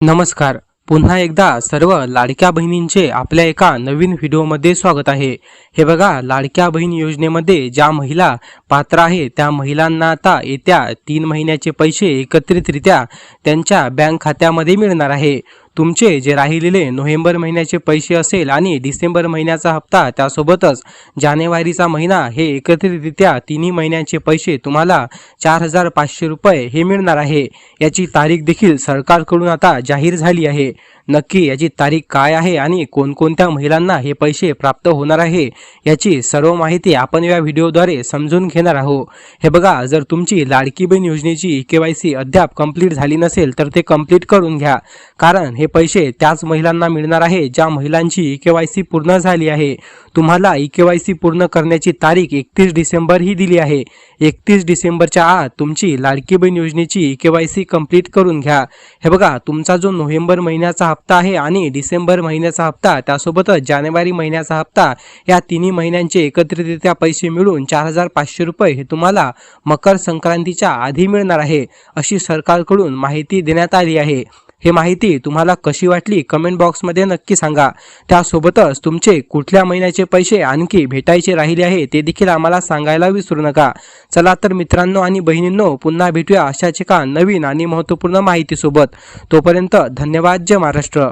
नमस्कार. पुन्हा एकदा सर्व लाडक्या बहिणींचे आपल्या एका नवीन व्हिडिओमध्ये स्वागत आहे. हे बघा, लाडक्या बहीण योजनेमध्ये ज्या महिला पात्र आहे त्या महिलांना आता येत्या 3 महिन्याचे पैसे एकत्रितरित्या त्यांच्या बँक खात्यामध्ये मिळणार आहे. तुमचे जे राहिलेले नोव्हेंबर महिन्याचे पैसे असेल आणि डिसेंबर महिन्याचा हप्ता त्यासोबतच जानेवारीचा महिना हे एकत्रितरित्या तिन्ही महिन्यांचे पैसे तुम्हाला 4,500 रुपये हे मिळणार आहे. याची तारीख देखील सरकारकडून आता जाहीर झाली आहे. नक्की याची तारीख काय आहे आणि कोणकोणत्या महिलांना हे पैसे प्राप्त होणार आहे याची सर्व माहिती आपण या व्हिडिओद्वारे समजून घेणार आहोत. हे बघा, जर तुमची लाडकी बहीण योजनेची KYC अद्याप कंप्लीट झाली नसेल तर ते कंप्लीट करून घ्या, कारण हे पैसे त्याच महिलांना मिळणार आहे ज्या महिलांची KYC पूर्ण झाली आहे. तुम्हाला KYC पूर्ण करण्याची तारीख 31 डिसेंबर ही दिली आहे. 31 डिसेंबरच्या आत तुमची लाडकी बहीण योजनेची KYC कंप्लीट करून घ्या. हे बघा, तुमचा जो नोव्हेंबर महिन्याचा हप्ता आहे आणि डिसेंबर महिन्याचा हप्ता त्यासोबतच जानेवारी महिन्याचा हप्ता या तिन्ही महिन्यांचे एकत्रितरित्या पैसे मिळून 4,500 रुपये हे तुम्हाला मकर संक्रांतीच्या आधी मिळणार आहे, अशी सरकारकडून माहिती देण्यात आली आहे. ही माहिती तुम्हाला कशी वाटली कमेंट बॉक्समध्ये नक्की सांगा. त्यासोबतच तुमचे कुठल्या महिन्याचे पैसे आणखी भेटायचे राहिले आहे ते देखील आम्हाला सांगायला विसरू नका. चला तर मित्रांनो आणि बहिणींनो, पुन्हा भेटूया अशाच एका नवीन आणि महत्त्वपूर्ण माहितीसोबत. तोपर्यंत धन्यवाद. जय महाराष्ट्र.